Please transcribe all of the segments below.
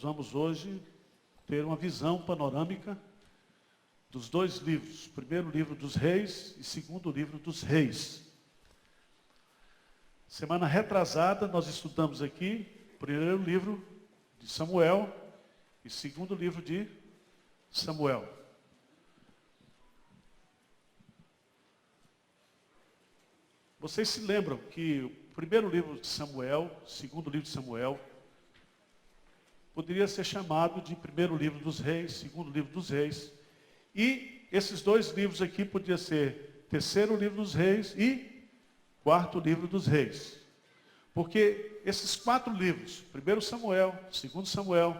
Nós vamos hoje ter uma visão panorâmica dos dois livros. Primeiro livro dos Reis e segundo livro dos Reis. Semana retrasada nós estudamos aqui o primeiro livro de Samuel e segundo livro de Samuel. Vocês se lembram que o primeiro livro de Samuel, segundo livro de Samuel, poderia ser chamado de primeiro livro dos Reis, segundo livro dos Reis. E esses dois livros aqui podiam ser terceiro livro dos Reis e quarto livro dos Reis. Porque esses quatro livros, primeiro Samuel, segundo Samuel,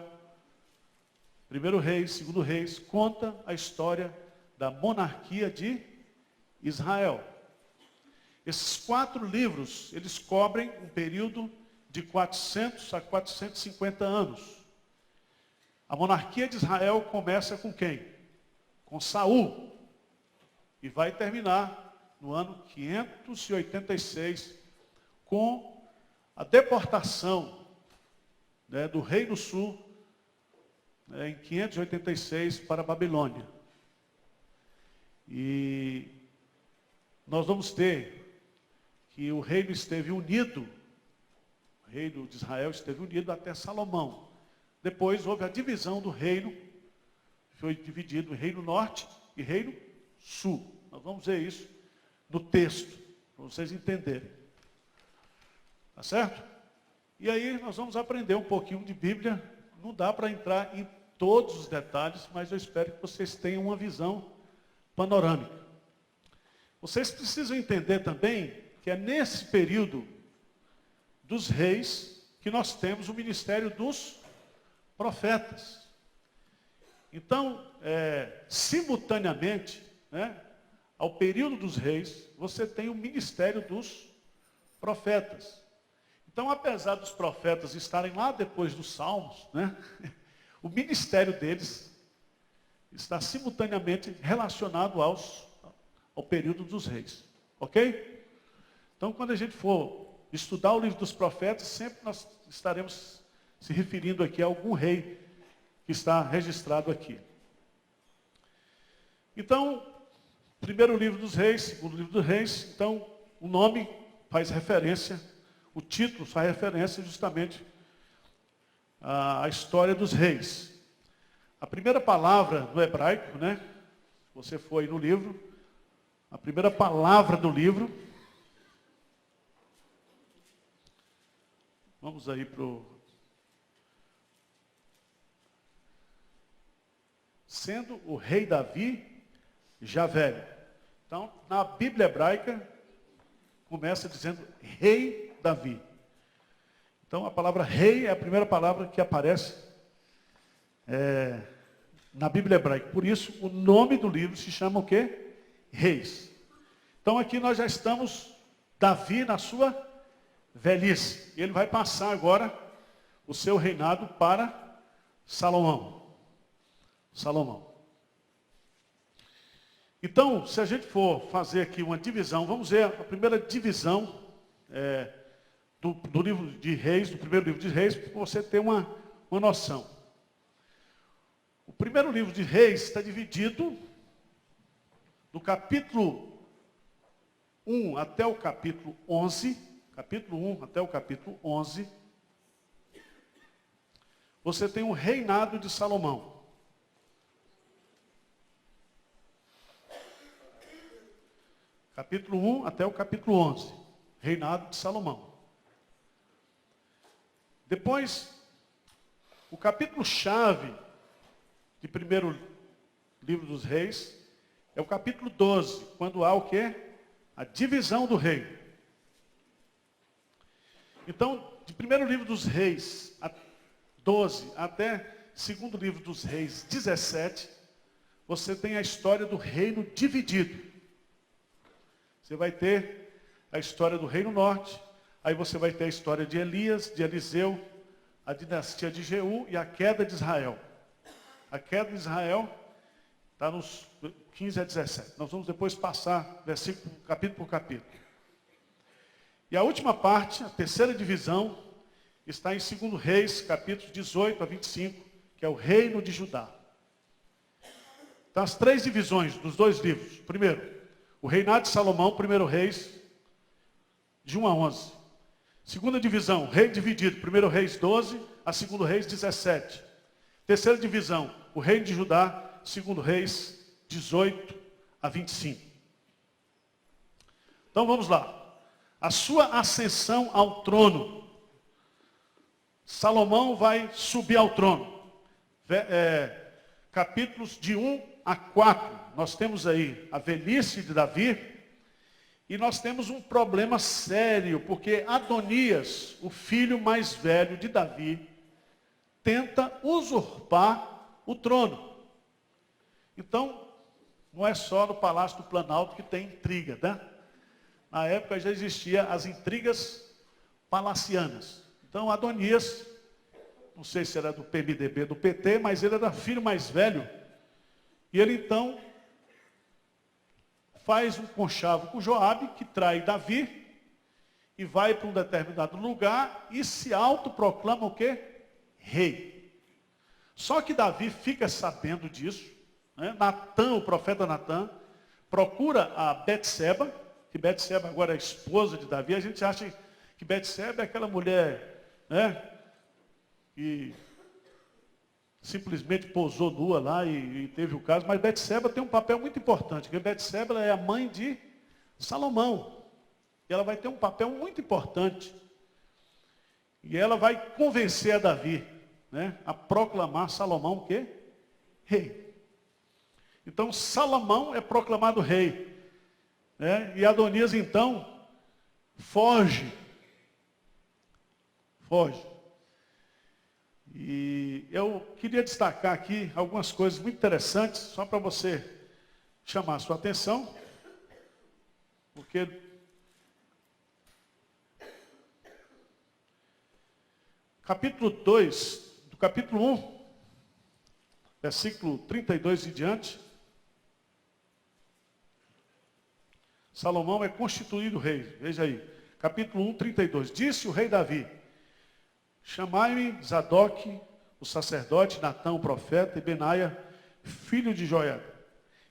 primeiro Reis, segundo Reis, conta a história da monarquia de Israel. Esses quatro livros, eles cobrem um período de 400 a 450 anos. A monarquia de Israel começa com quem? Com Saul. E vai terminar no ano 586, com a deportação do Reino Sul, em 586 para a Babilônia. E nós vamos ter que o reino esteve unido, o reino de Israel esteve unido até Salomão. Depois houve a divisão do reino, foi dividido em reino norte e reino sul. Nós vamos ver isso no texto, para vocês entenderem. Tá certo? E aí nós vamos aprender um pouquinho de Bíblia. Não dá para entrar em todos os detalhes, mas eu espero que vocês tenham uma visão panorâmica. Vocês precisam entender também que é nesse período dos reis que nós temos o ministério dos profetas. Então, simultaneamente, ao período dos reis, você tem o ministério dos profetas. Então, apesar dos profetas estarem lá depois dos Salmos, o ministério deles está simultaneamente relacionado ao período dos reis. Ok? Então, quando a gente for estudar o livro dos profetas, sempre nós estaremos se referindo aqui a algum rei que está registrado aqui. Então, primeiro livro dos reis, segundo livro dos reis, então o nome faz referência, o título faz referência justamente à história dos reis. A primeira palavra no hebraico, se você for aí no livro, a primeira palavra do livro, vamos aí para o... Sendo o rei Davi já velho. Então, na Bíblia hebraica, começa dizendo rei Davi. Então, a palavra rei é a primeira palavra que aparece na Bíblia hebraica. Por isso, o nome do livro se chama o quê? Reis. Então, aqui nós já estamos, Davi na sua velhice. E ele vai passar agora o seu reinado para Salomão. Então, se a gente for fazer aqui uma divisão, vamos ver a primeira divisão do livro de Reis, do primeiro livro de Reis, para você ter uma noção. O primeiro livro de Reis está dividido do capítulo 1 até o capítulo 11, capítulo 1 até o capítulo 11, você tem o reinado de Salomão. Capítulo 1 até o capítulo 11, reinado de Salomão. Depois, o capítulo-chave de primeiro livro dos reis é o capítulo 12, quando há o quê? A divisão do reino. Então, de primeiro livro dos reis, 12, até segundo livro dos reis, 17, você tem a história do reino dividido. Você vai ter a história do Reino Norte, aí você vai ter a história de Elias, de Eliseu, a dinastia de Jeú e a queda de Israel. A queda de Israel está nos 15 a 17. Nós vamos depois passar versículo, capítulo por capítulo. E a última parte, a terceira divisão, está em 2 Reis, capítulos 18 a 25, que é o reino de Judá. Então, as 3 divisões dos 2 livros. Primeiro, o reinado de Salomão, 1 Reis, de 1 a 11. Segunda divisão, rei dividido, 1 Reis 12 a 2 Reis 17. Terceira divisão, o reino de Judá, 2 Reis 18 a 25. Então vamos lá. A sua ascensão ao trono. Salomão vai subir ao trono. Capítulos de 1 a 4. Nós temos aí a velhice de Davi. E nós temos um problema sério, porque Adonias, o filho mais velho de Davi, tenta usurpar o trono. Então, não é só no Palácio do Planalto que tem intriga, né? Na época já existiam as intrigas palacianas. Então, Adonias, não sei se era do PMDB, do PT, mas ele era filho mais velho. E ele então faz um conchavo com Joabe, que trai Davi, e vai para um determinado lugar e se autoproclama o quê? Rei. Só que Davi fica sabendo disso, né? Natã, o profeta Natã, procura a Betseba, que Betseba agora é a esposa de Davi. A gente acha que Betseba é aquela mulher, né, que simplesmente pousou nua lá e teve o caso, mas Betseba tem um papel muito importante, porque Betseba é a mãe de Salomão. E ela vai ter um papel muito importante. E ela vai convencer a Davi, né, a proclamar Salomão o quê? Rei. Então Salomão é proclamado rei, né? E Adonias então foge. E eu queria destacar aqui algumas coisas muito interessantes, só para você chamar a sua atenção, porque capítulo 2, do capítulo 1, versículo 32 e diante, Salomão é constituído rei. Veja aí, capítulo 1, 32. Disse o rei Davi: chamai-me Zadok, o sacerdote, Natã, o profeta, e Benaia, filho de Joiada.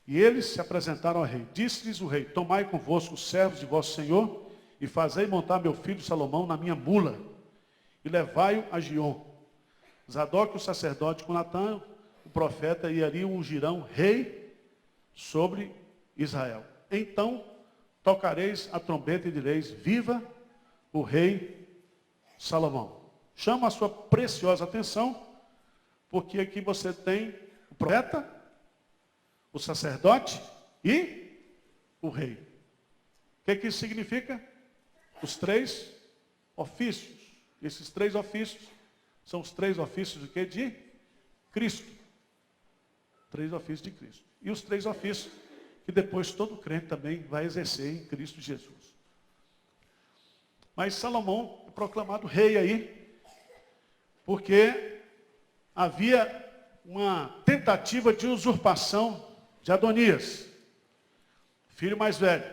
E eles se apresentaram ao rei. Disse-lhes o rei: tomai convosco os servos de vosso senhor, e fazei montar meu filho Salomão na minha mula, e levai-o a Gion. Zadok, o sacerdote, com Natã, o profeta, e ali o ungirão rei sobre Israel. Então tocareis a trombeta e direis: viva o rei Salomão. Chama a sua preciosa atenção, porque aqui você tem o profeta, o sacerdote e o rei. O que isso significa? Os 3 ofícios. Esses 3 ofícios são os 3 ofícios de quê? De Cristo. 3 ofícios de Cristo. E os 3 ofícios que depois todo crente também vai exercer em Cristo Jesus. Mas Salomão é proclamado rei aí, porque havia uma tentativa de usurpação de Adonias, filho mais velho.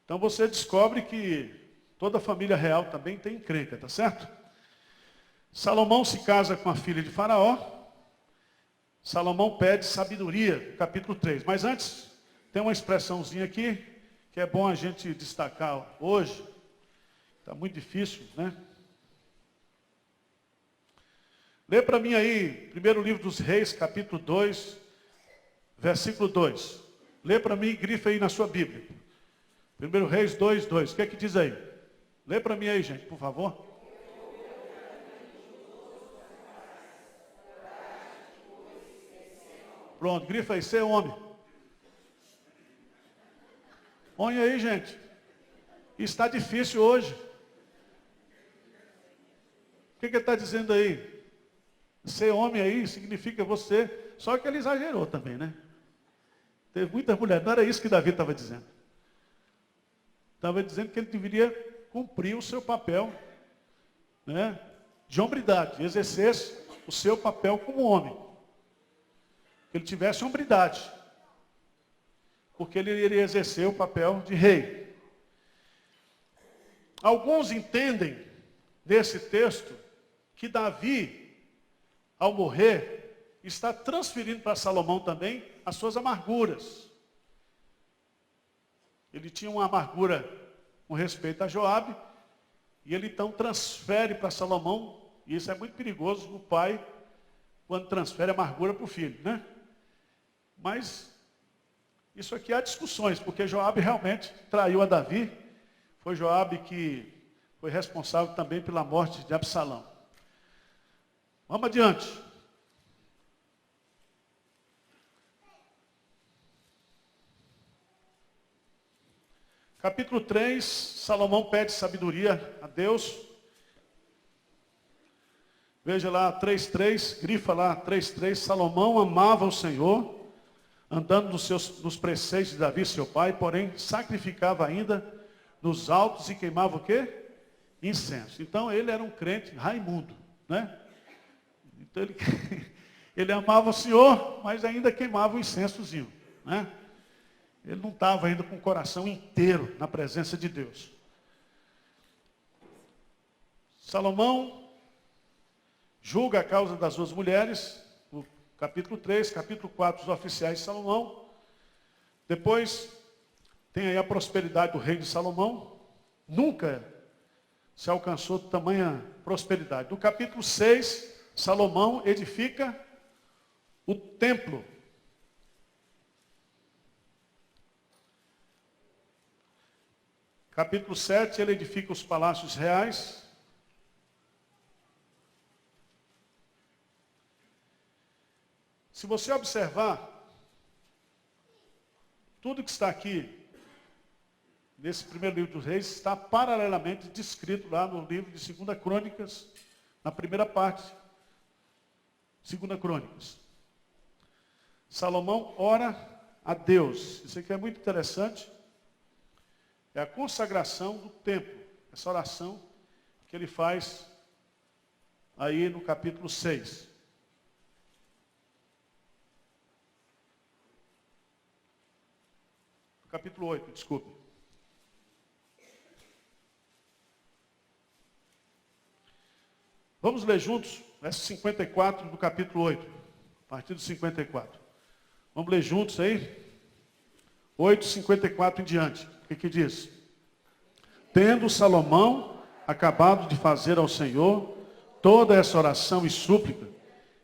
Então você descobre que toda a família real também tem encrenca, tá certo? Salomão se casa com a filha de Faraó. Salomão pede sabedoria, capítulo 3. Mas antes, tem uma expressãozinha aqui, que é bom a gente destacar hoje. Está muito difícil, né? Lê para mim aí, primeiro livro dos Reis, capítulo 2, versículo 2. Lê para mim e grifa aí na sua Bíblia. Primeiro Reis 2, 2. O que é que diz aí? Lê para mim aí, gente, por favor. Pronto, grifa aí, ser homem. Olha aí, gente. Está difícil hoje. O que ele está dizendo aí? Ser homem aí significa você. Só que ele exagerou também, né? Teve muitas mulheres. Não era isso que Davi estava dizendo. Estava dizendo que ele deveria cumprir o seu papel, né, de hombridade. Exercesse o seu papel como homem. Que ele tivesse hombridade. Porque ele iria exercer o papel de rei. Alguns entendem desse texto que Davi, ao morrer, está transferindo para Salomão também as suas amarguras. Ele tinha uma amargura com respeito a Joabe, e ele então transfere para Salomão, e isso é muito perigoso no pai, quando transfere a amargura para o filho, né? Mas isso aqui há discussões, porque Joabe realmente traiu a Davi. Foi Joabe que foi responsável também pela morte de Absalão. Vamos adiante. Capítulo 3, Salomão pede sabedoria a Deus. Veja lá 3:3, grifa lá 3:3. Salomão amava o Senhor, andando nos preceitos de Davi, seu pai, porém sacrificava ainda nos altos e queimava o quê? Incenso. Então ele era um crente raimundo, né? Então ele amava o Senhor, mas ainda queimava o incensozinho, né? Ele não estava ainda com o coração inteiro na presença de Deus. Salomão julga a causa das duas mulheres, no capítulo 3, capítulo 4, os oficiais de Salomão. Depois tem aí a prosperidade do rei de Salomão. Nunca se alcançou tamanha prosperidade. No capítulo 6, Salomão edifica o templo. Capítulo 7, ele edifica os palácios reais. Se você observar, tudo que está aqui, nesse primeiro livro dos reis, está paralelamente descrito lá no livro de 2 Crônicas, na primeira parte, 2 Crônicas. Salomão ora a Deus. Isso aqui é muito interessante. É a consagração do templo. Essa oração que ele faz aí no capítulo 6. Capítulo 8, desculpe. Vamos ler juntos, verso 54 do capítulo 8, a partir do 54. Vamos ler juntos aí? 8, 54 em diante. O que diz? Tendo Salomão acabado de fazer ao Senhor toda essa oração e súplica,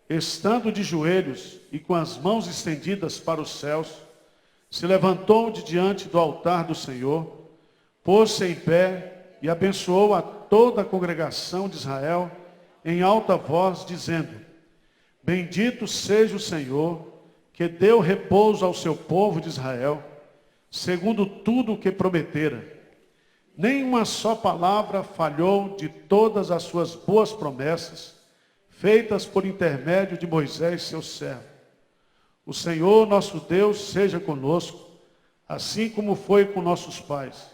estando de joelhos e com as mãos estendidas para os céus, se levantou de diante do altar do Senhor, pôs-se em pé e abençoou a toda a congregação de Israel em alta voz, dizendo: Bendito seja o Senhor, que deu repouso ao seu povo de Israel, segundo tudo o que prometera. Nem uma só palavra falhou de todas as suas boas promessas, feitas por intermédio de Moisés, seu servo. O Senhor nosso Deus seja conosco, assim como foi com nossos pais.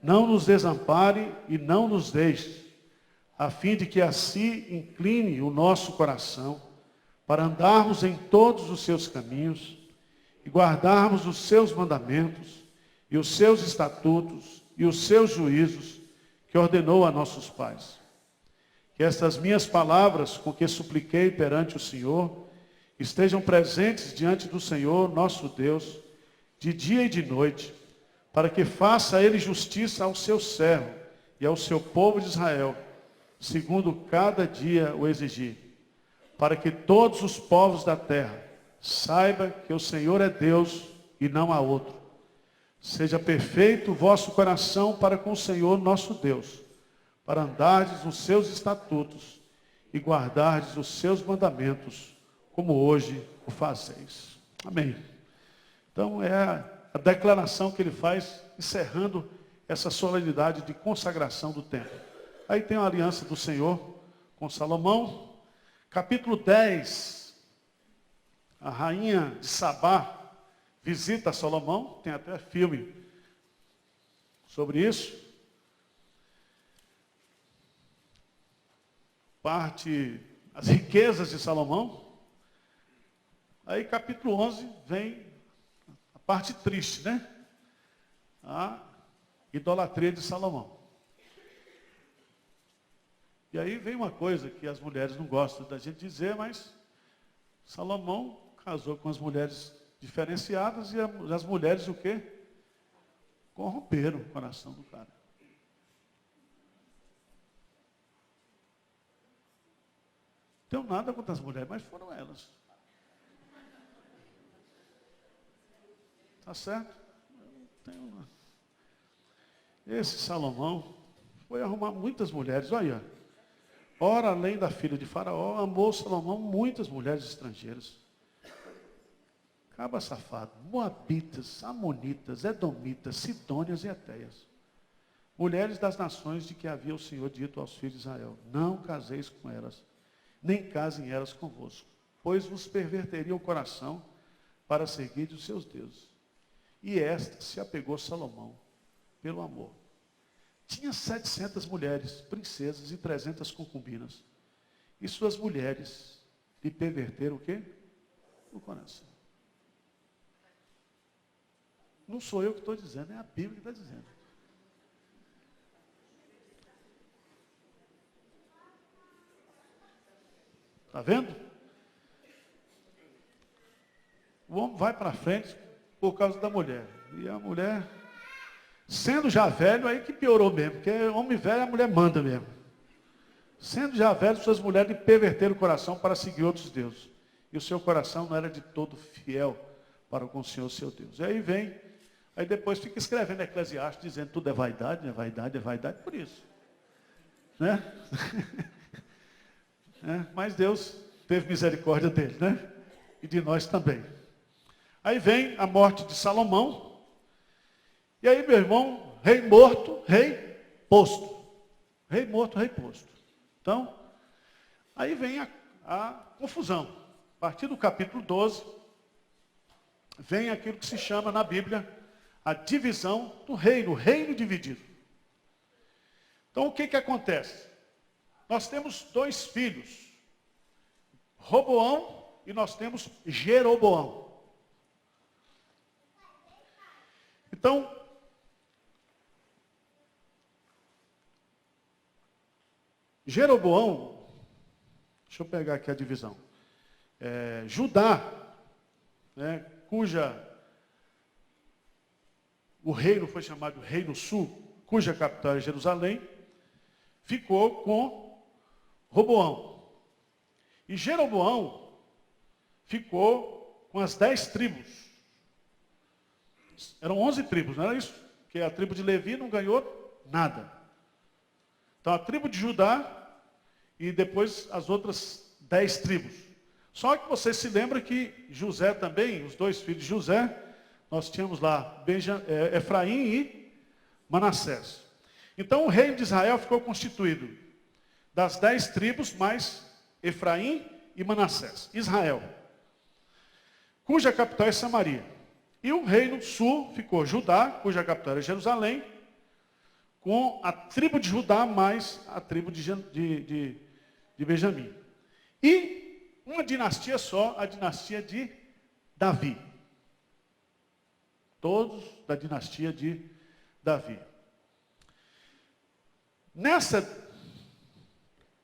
Não nos desampare e não nos deixe, a fim de que assim incline o nosso coração, para andarmos em todos os seus caminhos, e guardarmos os seus mandamentos, e os seus estatutos, e os seus juízos, que ordenou a nossos pais. Que estas minhas palavras, com que supliquei perante o Senhor, estejam presentes diante do Senhor, nosso Deus, de dia e de noite, para que faça ele justiça ao seu servo e ao seu povo de Israel, segundo cada dia o exigir, para que todos os povos da terra saibam que o Senhor é Deus e não há outro. Seja perfeito o vosso coração para com o Senhor nosso Deus, para andardes nos seus estatutos e guardardes os seus mandamentos, como hoje o fazeis. Amém. Então é a declaração que ele faz, encerrando essa solenidade de consagração do templo. Aí tem a aliança do Senhor com Salomão. Capítulo 10, a rainha de Sabá visita Salomão, tem até filme sobre isso. Parte as riquezas de Salomão. Aí capítulo 11 vem a parte triste, né? A idolatria de Salomão. E aí vem uma coisa que as mulheres não gostam da gente dizer, mas Salomão casou com as mulheres diferenciadas e as mulheres o quê? Corromperam o coração do cara. Não tenho nada contra as mulheres, mas foram elas. Tá certo? Não tenho nada. Esse Salomão foi arrumar muitas mulheres. Olha, ora além da filha de Faraó, amou Salomão muitas mulheres estrangeiras. Caba safado, moabitas, amonitas, edomitas, sidônias e etéias. Mulheres das nações de que havia o Senhor dito aos filhos de Israel: não caseis com elas, nem casem elas convosco, pois vos perverteria o coração para seguir os seus deuses. E esta se apegou a Salomão pelo amor. Tinha 700 mulheres, princesas e 300 concubinas. E suas mulheres lhe perverteram o quê? O coração. Não sou eu que estou dizendo, é a Bíblia que está dizendo. Está vendo? O homem vai para frente por causa da mulher. E a mulher, sendo já velho, aí que piorou mesmo. Porque homem velho, a mulher manda mesmo. Sendo já velho, suas mulheres lhe perverteram o coração para seguir outros deuses. E o seu coração não era de todo fiel para com o Senhor, seu Deus. E aí vem... Aí depois fica escrevendo Eclesiastes, dizendo tudo é vaidade, é vaidade, é vaidade, por isso. Né? Mas Deus teve misericórdia dele, né? E de nós também. Aí vem a morte de Salomão. E aí, meu irmão, rei morto, rei posto. Rei morto, rei posto. Então, aí vem a confusão. A partir do capítulo 12, vem aquilo que se chama na Bíblia a divisão do reino, o reino dividido. Então o que acontece? Nós temos dois filhos, Roboão e nós temos Jeroboão. Então, Jeroboão, deixa eu pegar aqui a divisão, Judá, né, cuja o reino foi chamado Reino Sul, cuja capital é Jerusalém, ficou com Roboão. E Jeroboão ficou com as 10 tribos. Eram 11 tribos, não era isso? Porque a tribo de Levi não ganhou nada. Então a tribo de Judá e depois as outras 10 tribos. Só que você se lembra que José também, os dois filhos de José, nós tínhamos lá Efraim e Manassés. Então o reino de Israel ficou constituído das 10 tribos, mais Efraim e Manassés. Israel, cuja capital é Samaria. E o reino sul ficou Judá, cuja capital é Jerusalém, com a tribo de Judá mais a tribo de Benjamim. E uma dinastia só, a dinastia de Davi. Todos da dinastia de Davi. Nessa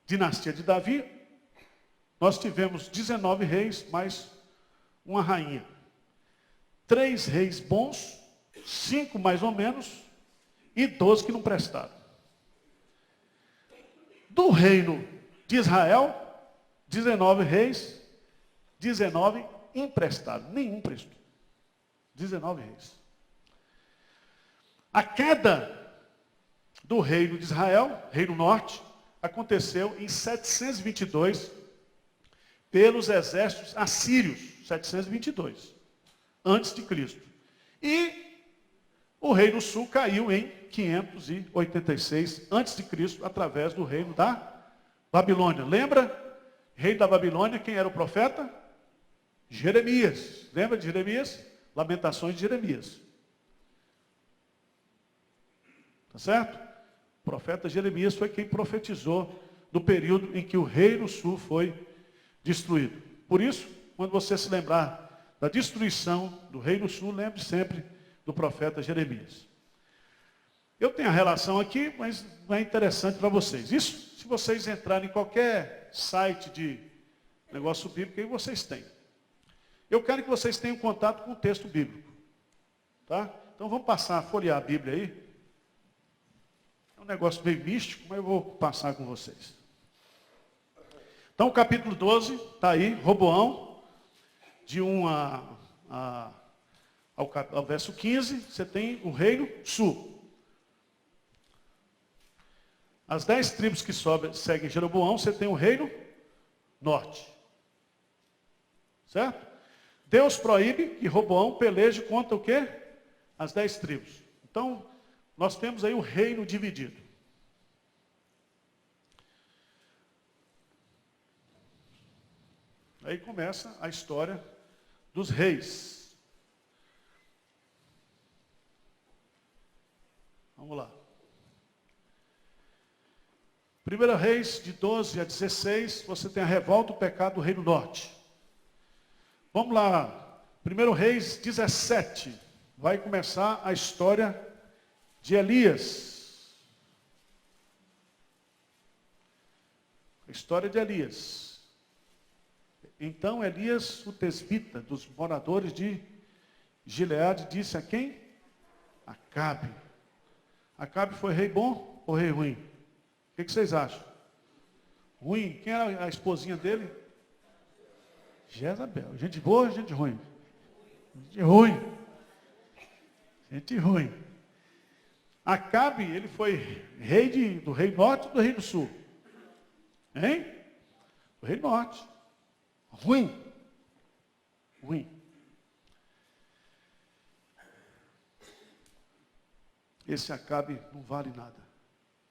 dinastia de Davi, nós tivemos 19 reis, mais uma rainha. 3 reis bons, 5 mais ou menos, e 12 que não prestaram. Do reino de Israel, 19 reis, 19 emprestados, nenhum prestou. 19 reis. A queda do reino de Israel, reino norte, aconteceu em 722 pelos exércitos assírios, 722, antes de Cristo. E o reino sul caiu em 586 antes de Cristo, através do reino da Babilônia. Lembra? Rei da Babilônia, quem era o profeta? Jeremias. Lembra de Jeremias? Lamentações de Jeremias. Tá certo? O profeta Jeremias foi quem profetizou no período em que o reino sul foi destruído. Por isso, quando você se lembrar da destruição do reino sul, lembre sempre do profeta Jeremias. Eu tenho a relação aqui, mas não é interessante para vocês. Isso, se vocês entrarem em qualquer site de negócio bíblico, aí vocês têm. Eu quero que vocês tenham contato com o texto bíblico. Tá? Então vamos passar a folhear a Bíblia aí. É um negócio meio místico, mas eu vou passar com vocês. Então, capítulo 12, está aí, Roboão, de 1 ao verso 15, você tem o reino sul. As 10 tribos que seguem Jeroboão, você tem o reino norte. Certo? Deus proíbe que Roboão peleje contra o quê? As 10 tribos. Então, nós temos aí o reino dividido. Aí começa a história dos reis. Vamos lá. 1 Reis, de 12 a 16, você tem a revolta, o pecado do reino norte. Vamos lá. 1 Reis 17. Vai começar a história de Elias. A história de Elias. Então Elias, o tesbita, dos moradores de Gileade, disse a quem? Acabe. Acabe foi rei bom ou rei ruim? O que vocês acham? Ruim. Quem era a esposinha dele? Jezabel. Gente boa ou gente ruim? Gente ruim. Gente ruim. Acabe, ele foi rei do rei norte ou do rei do sul? Hein? Do rei norte. Ruim. Ruim. Esse Acabe não vale nada.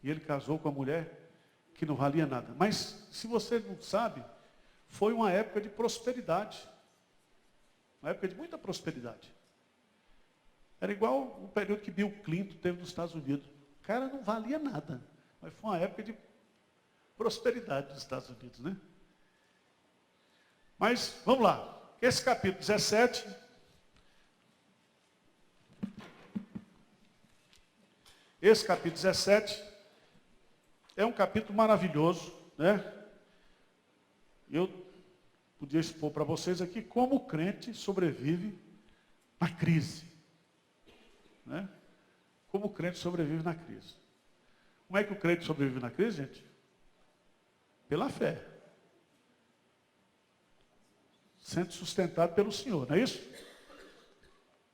E ele casou com a mulher que não valia nada. Mas, se você não sabe, foi uma época de prosperidade. Uma época de muita prosperidade. Era igual o período que Bill Clinton teve nos Estados Unidos. O cara não valia nada. Mas foi uma época de prosperidade nos Estados Unidos, né? Mas, vamos lá. Esse capítulo 17... Esse capítulo 17 é um capítulo maravilhoso, né? Eu podia expor para vocês aqui como o crente sobrevive na crise. Né? Como o crente sobrevive na crise. Como é que o crente sobrevive na crise, gente? Pela fé. Sendo sustentado pelo Senhor, não é isso?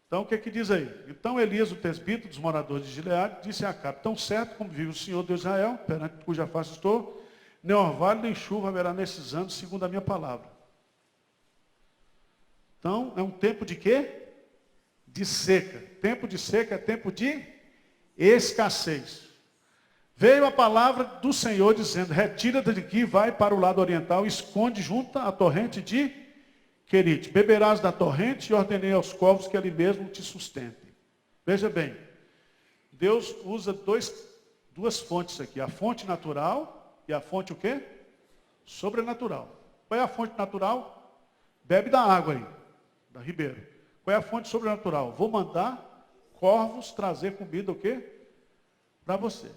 Então, o que é que diz aí? Então, Elias, o tesbita dos moradores de Gileade, disse a Acabe: tão certo como vive o Senhor Deus de Israel, perante cuja face estou, nem orvalho nem chuva haverá nesses anos, segundo a minha palavra. Então, é um tempo de quê? De seca. Tempo de seca é tempo de escassez. Veio a palavra do Senhor dizendo: retira-te de aqui, vai para o lado oriental, esconde junto à torrente de Querite, beberás da torrente e ordenei aos corvos que ali mesmo te sustentem. Veja bem, Deus usa duas fontes aqui, a fonte natural e a fonte o quê? Sobrenatural. Qual é a fonte natural? Bebe da água aí, da ribeira. Qual é a fonte sobrenatural? Vou mandar corvos trazer comida o quê? Para você.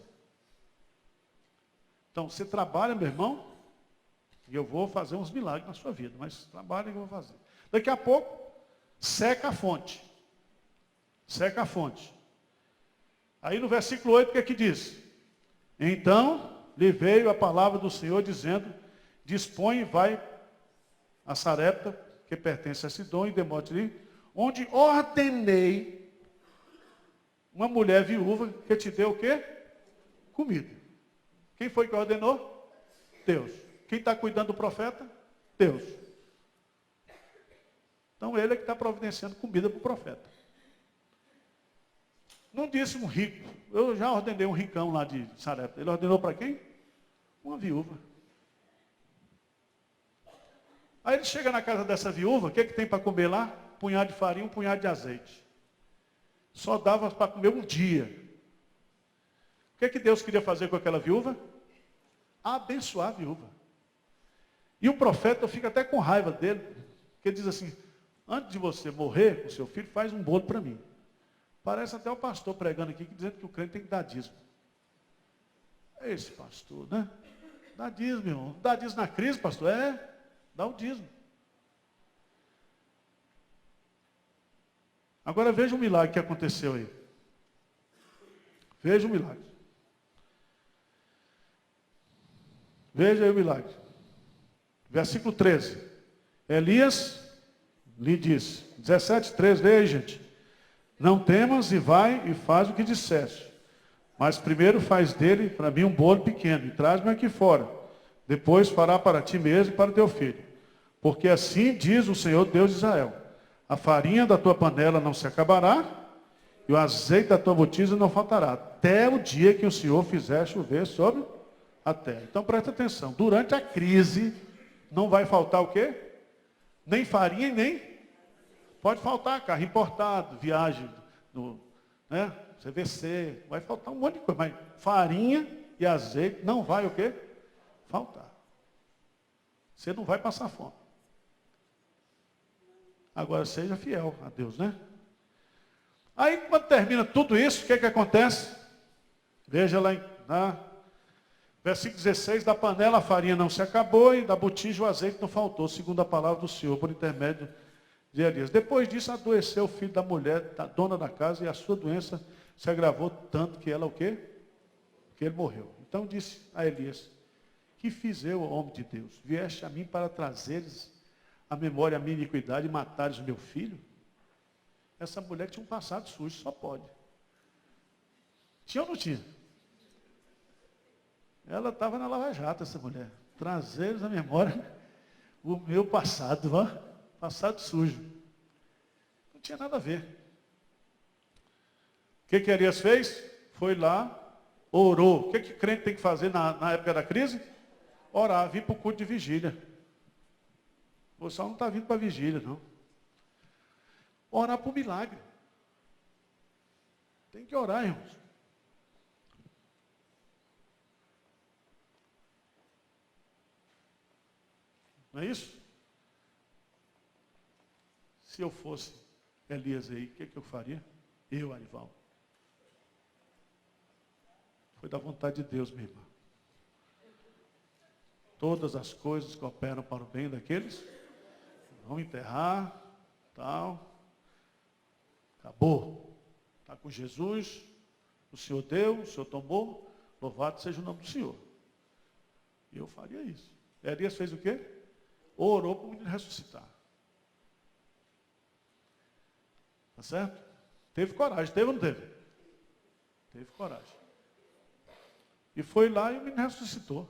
Então, você trabalha, meu irmão, e eu vou fazer uns milagres na sua vida, mas trabalho que eu vou fazer. Daqui a pouco, seca a fonte. Seca a fonte. Aí no versículo 8, o que é que diz? Então, lhe veio a palavra do Senhor dizendo: dispõe e vai a Sarepta, que pertence a Sidom, e demore-te, onde ordenei uma mulher viúva que te deu o quê? Comida. Quem foi que ordenou? Deus. Quem está cuidando do profeta? Deus. Então ele é que está providenciando comida para o profeta. Não disse um rico. Eu já ordenei um ricão lá de Sarepta. Ele ordenou para quem? Uma viúva. Aí ele chega na casa dessa viúva, o que tem para comer lá? Um punhado de farinha, um punhado de azeite. Só dava para comer um dia. O que Deus queria fazer com aquela viúva? Abençoar a viúva. E o profeta fica até com raiva dele, porque ele diz assim: antes de você morrer com seu filho, faz um bolo para mim. Parece até o pastor pregando aqui, dizendo que o crente tem que dar dízimo. É esse pastor, né? Dá dízimo, irmão. Dá dízimo na crise, pastor? Dá o dízimo. Agora veja o milagre que aconteceu aí. Veja o milagre. Veja aí o milagre. Versículo 13. Elias lhe disse, 17:13, leia aí, gente. Não temas e vai e faz o que disseste. Mas primeiro faz dele para mim um bolo pequeno e traz-me aqui fora. Depois fará para ti mesmo e para teu filho. Porque assim diz o Senhor Deus de Israel. A farinha da tua panela não se acabará e o azeite da tua botija não faltará. Até o dia que o Senhor fizer chover sobre a terra. Então presta atenção. Durante a crise não vai faltar o quê? Nem farinha e nem... Pode faltar carro importado, viagem, né? CVC, vai faltar um monte de coisa, mas farinha e azeite não vai o quê? Faltar. Você não vai passar fome. Agora seja fiel a Deus, né? Aí quando termina tudo isso, o que acontece? Veja lá em versículo 16, da panela a farinha não se acabou e da botija o azeite não faltou, segundo a palavra do Senhor, por intermédio de Elias. Depois disso, adoeceu o filho da mulher, da dona da casa, e a sua doença se agravou tanto que ela o quê? Que ele morreu. Então disse a Elias, que fiz eu, homem de Deus? Vieste a mim para trazeres a memória a minha iniquidade e matares o meu filho? Essa mulher tinha um passado sujo, só pode. Tinha ou não tinha? Ela estava na Lava Jato, essa mulher. Trazeres a memória o meu passado, passado sujo. Não tinha nada a ver. O que Elias fez? Foi lá, orou. O que crente tem que fazer na época da crise? Orar, vir para o culto de vigília. O pessoal não está vindo para a vigília, não. Orar por milagre. Tem que orar, irmãos. Não é isso? Se eu fosse Elias aí, o que eu faria? Eu, Arival. Foi da vontade de Deus, minha irmã. Todas as coisas cooperam para o bem daqueles. Vão enterrar, tal. Acabou. Está com Jesus. O Senhor deu, o Senhor tomou. Louvado seja o nome do Senhor. E eu faria isso. Elias fez o quê? Orou para o menino ressuscitar. Tá certo? Teve coragem, teve ou não teve? Teve coragem. E foi lá e o menino ressuscitou.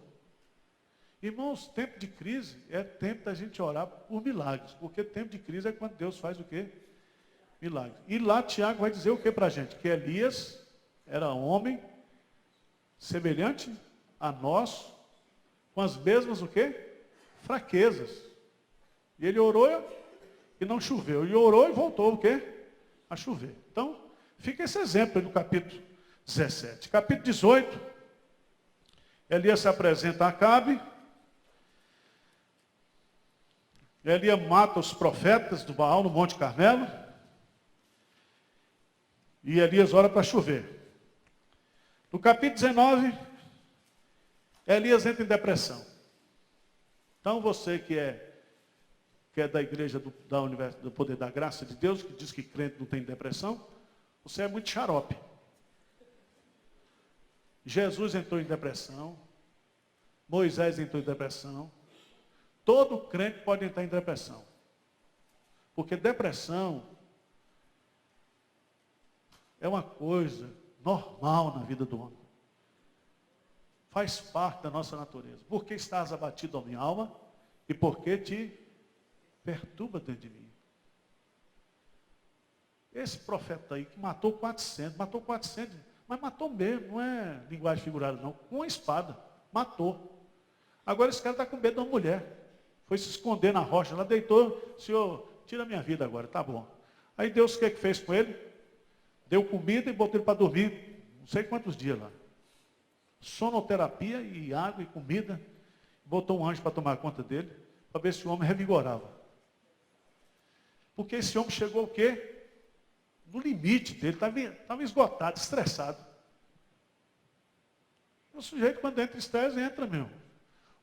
Irmãos, tempo de crise é tempo da gente orar por milagres. Porque tempo de crise é quando Deus faz o quê? Milagres. E lá Tiago vai dizer o quê para a gente? Que Elias era homem semelhante a nós, com as mesmas o quê? Fraquezas. E ele orou e não choveu. E orou e voltou o quê? A chover. Então, fica esse exemplo aí no capítulo 17. Capítulo 18, Elias se apresenta a Acabe. Elias mata os profetas do Baal no Monte Carmelo. E Elias ora para chover. No capítulo 19, Elias entra em depressão. Então você que é da igreja do poder da graça de Deus, que diz que crente não tem depressão, você é muito xarope. Jesus entrou em depressão. Moisés entrou em depressão. Todo crente pode entrar em depressão. Porque depressão é uma coisa normal na vida do homem. Faz parte da nossa natureza. Por que estás abatido, ó minha alma? E por que te perturba dentro de mim? Esse profeta aí que matou 400, mas matou mesmo, não é linguagem figurada não, com uma espada, matou. Agora esse cara está com medo de uma mulher. Foi se esconder na rocha, ela deitou, Senhor, tira a minha vida agora, tá bom. Aí Deus o que fez com ele? Deu comida e botou ele para dormir, não sei quantos dias lá. Sonoterapia e água e comida. Botou um anjo para tomar conta dele, para ver se o homem revigorava. Porque esse homem chegou o quê? no limite dele, estava esgotado, estressado. O sujeito, quando entra em estresse, entra mesmo.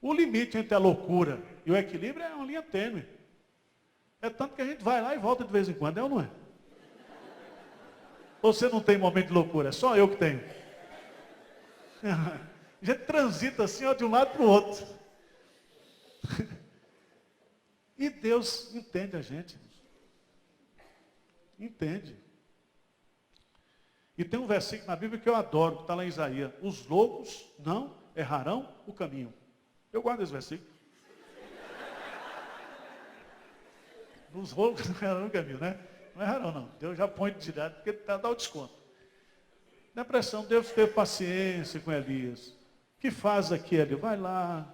O limite entre a loucura e o equilíbrio é uma linha tênue. É tanto que a gente vai lá e volta de vez em quando, é ou não é? Ou você não tem momento de loucura, é só eu que tenho. A gente transita assim, ó, de um lado para o outro. E Deus entende a gente. Entende. E tem um versículo na Bíblia que eu adoro, que está lá em Isaías. Os loucos não errarão o caminho. Eu guardo esse versículo. Os loucos não errarão o caminho, né? Não errarão, não. Deus já põe de direto, porque ele dá o desconto. Depressão, Deus teve paciência com Elias. O que faz aqui, Elias? Vai lá.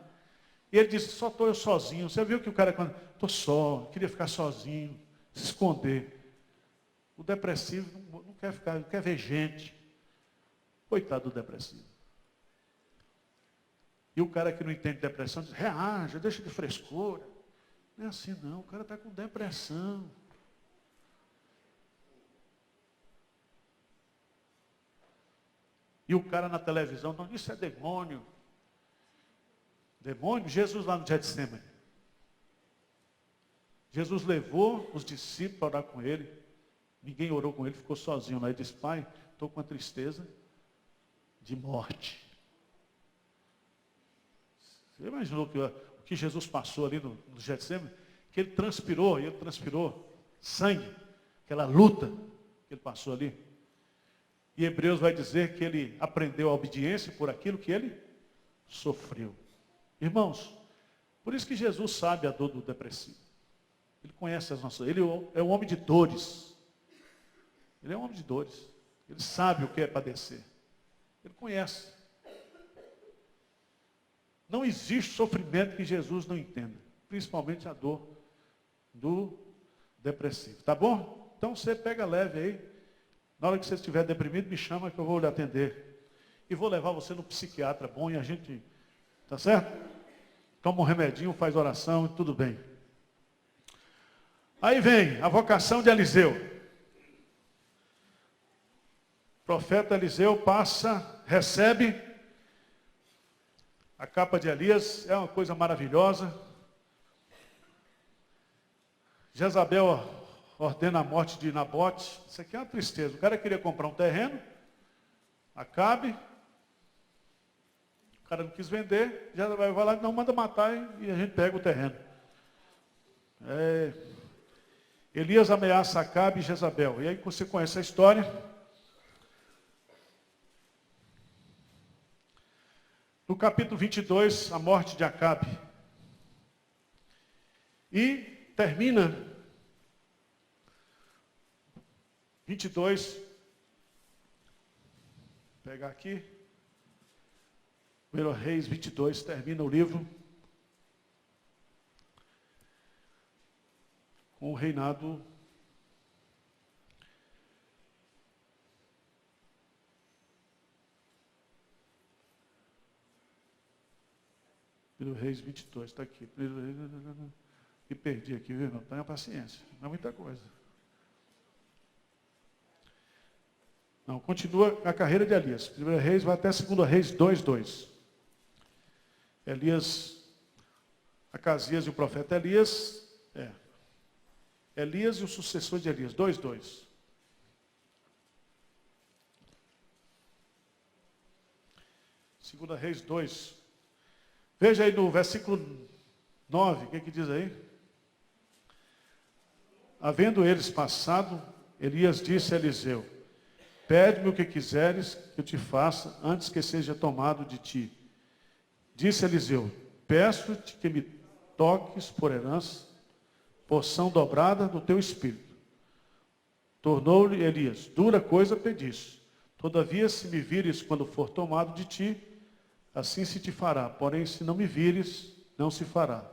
E ele disse, só estou eu sozinho. Você viu que o cara, quando estou só, queria ficar sozinho, se esconder. O depressivo não quer ficar, não quer ver gente. Coitado do depressivo. E o cara que não entende depressão diz, reaja, deixa de frescura. Não é assim não, o cara está com depressão. E o cara na televisão, não, isso é demônio. Demônio? Jesus lá no Getsemane. Jesus levou os discípulos para orar com ele. Ninguém orou com ele, ficou sozinho lá. Ele disse, pai, estou com uma tristeza de morte. Você imaginou o que Jesus passou ali no Getsemane? Que ele transpirou sangue, aquela luta que ele passou ali. E Hebreus vai dizer que ele aprendeu a obediência por aquilo que ele sofreu. Irmãos, por isso que Jesus sabe a dor do depressivo. Ele conhece as nossas... Ele é um homem de dores. Ele é um homem de dores. Ele sabe o que é padecer. Ele conhece. Não existe sofrimento que Jesus não entenda. Principalmente a dor do depressivo. Tá bom? Então você pega leve aí. Na hora que você estiver deprimido, me chama que eu vou lhe atender. E vou levar você no psiquiatra bom e a gente... Tá certo? Toma um remedinho, faz oração e tudo bem. Aí vem a vocação de Eliseu. O profeta Eliseu recebe a capa de Elias, é uma coisa maravilhosa. Jezabel ordena a morte de Nabote. Isso aqui é uma tristeza. O cara queria comprar um terreno, Acabe. O cara não quis vender, Jezabel vai lá e não manda matar e a gente pega o terreno. Elias ameaça Acabe e Jezabel. E aí você conhece a história. No capítulo 22, a morte de Acabe. E termina 22. Vou pegar aqui. 1 Reis 22, termina o livro. Com o reinado Reis 22, está aqui. E perdi aqui, viu, irmão? Tenha paciência, não é muita coisa. Não, continua a carreira de Elias. 1 Reis vai até 2 Reis 2:2. Acasias e o profeta Elias, Elias e o sucessor de Elias, 2:2. Segunda Reis 2. Veja aí no versículo 9, o que diz aí? Havendo eles passado, Elias disse a Eliseu, pede-me o que quiseres que eu te faça, antes que seja tomado de ti. Disse Eliseu, peço-te que me toques por herança, porção dobrada do teu espírito. Tornou-lhe Elias, dura coisa pediste. Todavia, se me vires quando for tomado de ti, assim se te fará. Porém, se não me vires, não se fará.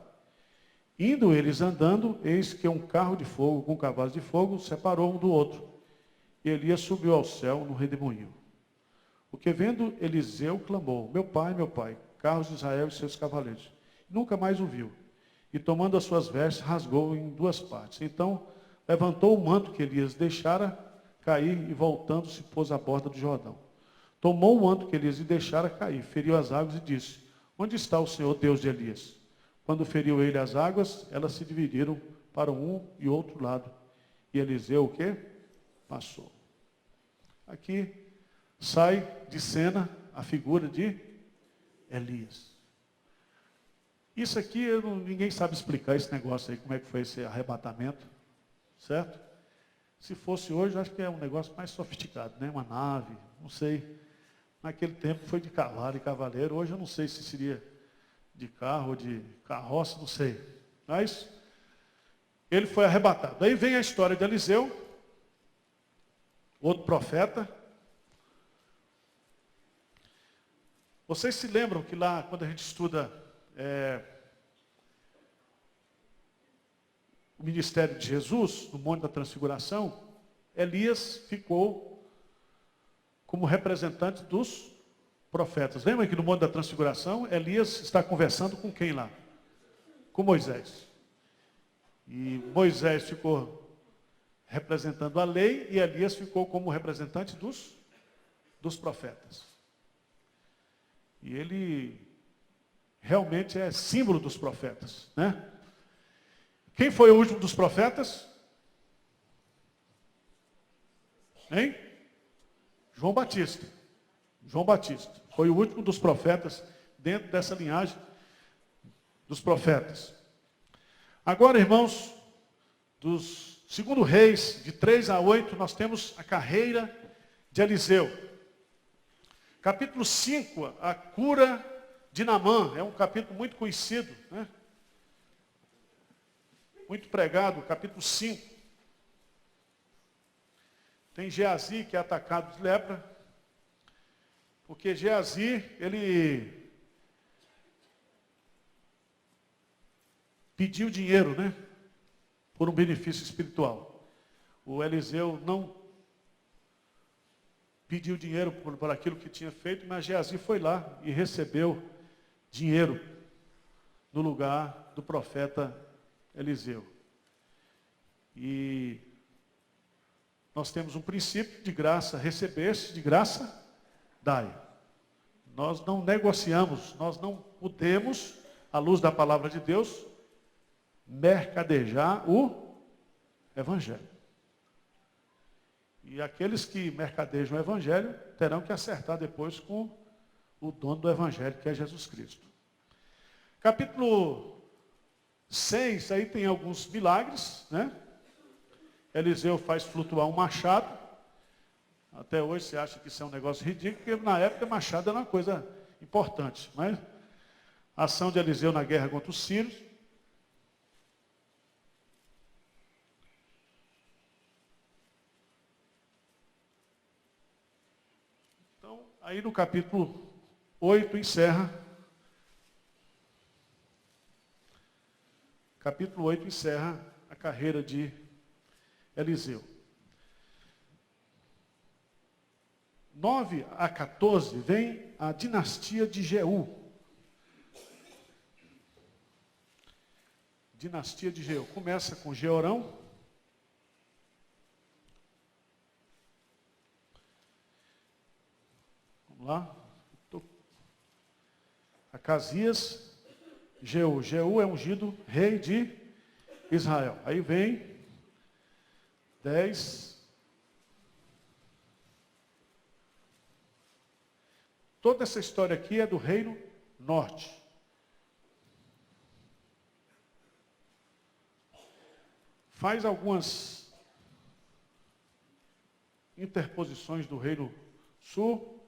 Indo eles andando, eis que um carro de fogo com cavalos de fogo separou um do outro. E Elias subiu ao céu no redemoinho. O que vendo Eliseu clamou, meu pai, carros de Israel e seus cavaleiros. Nunca mais o viu. E tomando as suas vestes, rasgou em duas partes. Então, levantou o manto que Elias deixara cair e voltando-se pôs à borda do Jordão. Tomou o manto que Elias lhe deixara cair, feriu as águas e disse: onde está o Senhor Deus de Elias? Quando feriu ele as águas, elas se dividiram para um e outro lado. E Eliseu o quê? Passou. Aqui sai de cena a figura de Elias. Isso aqui, ninguém sabe explicar esse negócio aí, como é que foi esse arrebatamento, certo? Se fosse hoje, eu acho que é um negócio mais sofisticado, né? Uma nave, não sei. Naquele tempo foi de cavalo e cavaleiro, hoje eu não sei se seria de carro ou de carroça, não sei. Mas ele foi arrebatado. Aí vem a história de Eliseu, outro profeta. Vocês se lembram que lá, quando a gente estuda o ministério de Jesus, no Monte da Transfiguração, Elias ficou como representante dos profetas. Lembra que no Monte da Transfiguração, Elias está conversando com quem lá? Com Moisés. E Moisés ficou representando a lei e Elias ficou como representante dos profetas. E ele realmente é símbolo dos profetas, né? Quem foi o último dos profetas? Hein? João Batista. João Batista. Foi o último dos profetas dentro dessa linhagem dos profetas. Agora, irmãos, dos 2 Reis, de 3 a 8, nós temos a carreira de Eliseu. Capítulo 5, a cura de Naamã. É um capítulo muito conhecido, né? Muito pregado, capítulo 5. Tem Geazi, que é atacado de lepra. Porque Geazi, ele pediu dinheiro, né? Por um benefício espiritual. O Eliseu não pediu dinheiro por aquilo que tinha feito, mas Geazi foi lá e recebeu dinheiro no lugar do profeta Eliseu. E nós temos um princípio de graça recebeste, de graça dai. Nós não negociamos, nós não podemos, à luz da palavra de Deus, mercadejar o Evangelho. E aqueles que mercadejam o Evangelho terão que acertar depois com o dono do Evangelho, que é Jesus Cristo. Capítulo 6, aí tem alguns milagres, né? Eliseu faz flutuar um machado. Até hoje você acha que isso é um negócio ridículo, porque na época machado era uma coisa importante. Mas a ação de Eliseu na guerra contra os sírios. Então, aí no capítulo 8 encerra. Capítulo 8 encerra a carreira de Eliseu. 9 a 14 vem a dinastia de Jeú. Dinastia de Jeú. Começa com Jeorão. Vamos lá. Acasias, Jeú. Jeú é ungido rei de Israel. Aí vem 10. Toda essa história aqui é do reino norte. Faz algumas interposições do reino sul.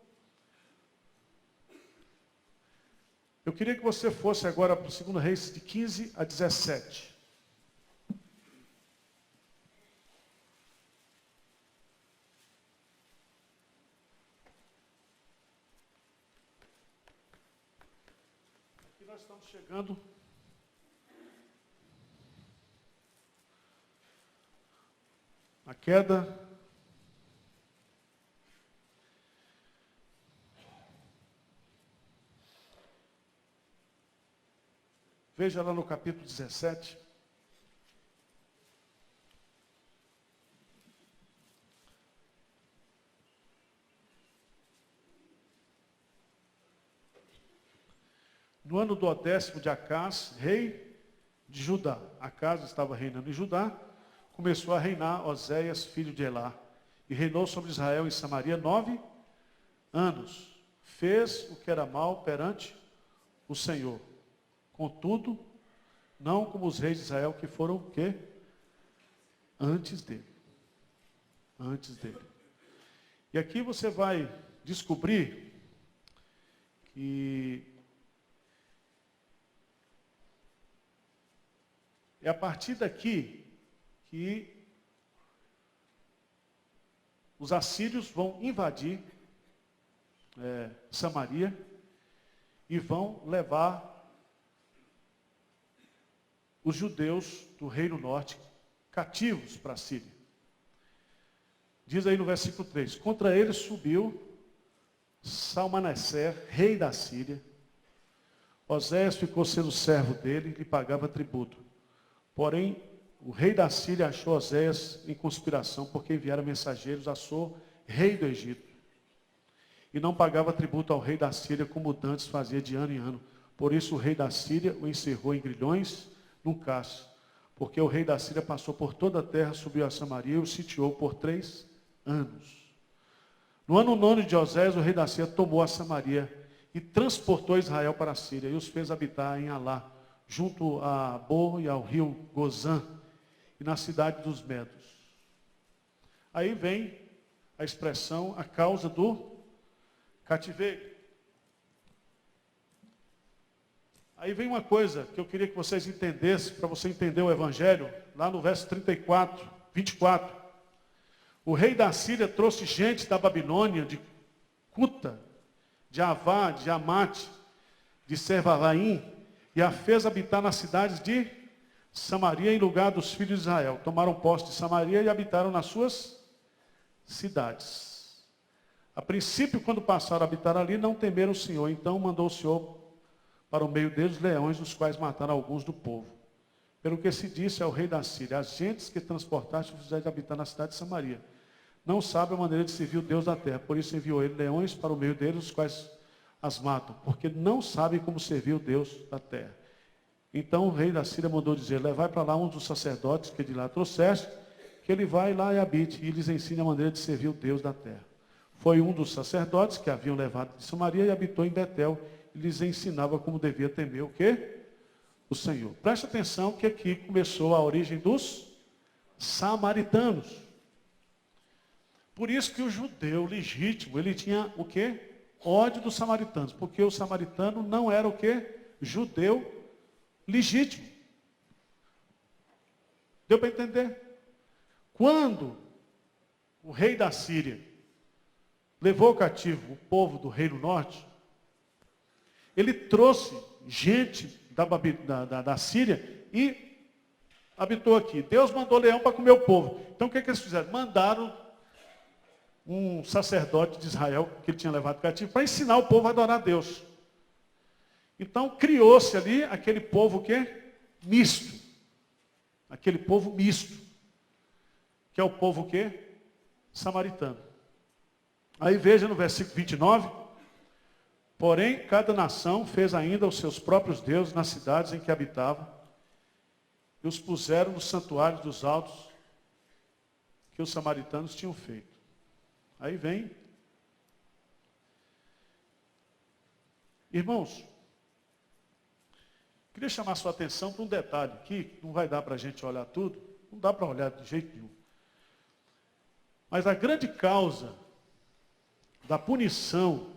Eu queria que você fosse agora para o 2 Reis de 15 a 17. Nós estamos chegando na queda veja lá no capítulo 17 no ano do 10º de Acás, rei de Judá. Acás estava reinando em Judá, começou a reinar Oséias, filho de Elá, e reinou sobre Israel em Samaria 9 anos. Fez o que era mal perante o Senhor. Contudo, não como os reis de Israel que foram o quê? Antes dele. Antes dele. E aqui você vai descobrir que é a partir daqui que os assírios vão invadir Samaria e vão levar os judeus do Reino Norte cativos para a Síria. Diz aí no versículo 3, contra ele subiu Salmaneser, rei da Síria. Oséias ficou sendo servo dele e lhe pagava tributo. Porém, o rei da Síria achou Oséias em conspiração, porque enviara mensageiros a Sor, rei do Egito. E não pagava tributo ao rei da Síria, como dantes fazia de ano em ano. Por isso o rei da Síria o encerrou em grilhões num cárcere. Porque o rei da Síria passou por toda a terra, subiu a Samaria e o sitiou por 3 anos. No ano 9 de Oséias, o rei da Síria tomou a Samaria e transportou Israel para a Síria e os fez habitar em Alá, junto a Bor e ao rio Gozã, e na cidade dos Medos. Aí vem a expressão, a causa do cativeiro. Aí vem uma coisa que eu queria que vocês entendessem, para você entender o Evangelho, lá no verso 24. O rei da Síria trouxe gente da Babilônia, de Cuta, de Avá, de Amate, de Servavaim, e a fez habitar nas cidades de Samaria, em lugar dos filhos de Israel. Tomaram posse de Samaria e habitaram nas suas cidades. A princípio, quando passaram a habitar ali, não temeram o Senhor. Então mandou o Senhor para o meio deles leões, dos quais mataram alguns do povo. Pelo que se disse ao rei da Síria, as gentes que transportaste fizeram habitar na cidade de Samaria. Não sabe a maneira de servir o Deus da terra. Por isso enviou ele leões para o meio deles, os quais as matam, porque não sabem como servir o Deus da terra. Então o rei da Síria mandou dizer, levai para lá um dos sacerdotes que de lá trouxeste, que ele vai lá e habite, e lhes ensine a maneira de servir o Deus da terra. Foi um dos sacerdotes que haviam levado de Samaria e habitou em Betel, e lhes ensinava como devia temer o quê? O Senhor. Preste atenção que aqui começou a origem dos samaritanos. Por isso que o judeu legítimo, ele tinha o quê? Ódio dos samaritanos, porque o samaritano não era o quê? Judeu legítimo. Deu para entender? Quando o rei da Síria levou cativo o povo do Reino Norte, ele trouxe gente da Síria e habitou aqui. Deus mandou leão para comer o povo. Então o que eles fizeram? Mandaram um sacerdote de Israel, que ele tinha levado cativo, para ensinar o povo a adorar a Deus. Então criou-se ali aquele povo que misto. Aquele povo misto. Que é o povo que? Samaritano. Aí veja no versículo 29. Porém, cada nação fez ainda os seus próprios deuses nas cidades em que habitava, e os puseram nos santuários dos altos que os samaritanos tinham feito. Aí vem. Irmãos, queria chamar sua atenção para um detalhe aqui, que não vai dar para a gente olhar tudo, não dá para olhar de jeito nenhum. Mas a grande causa da punição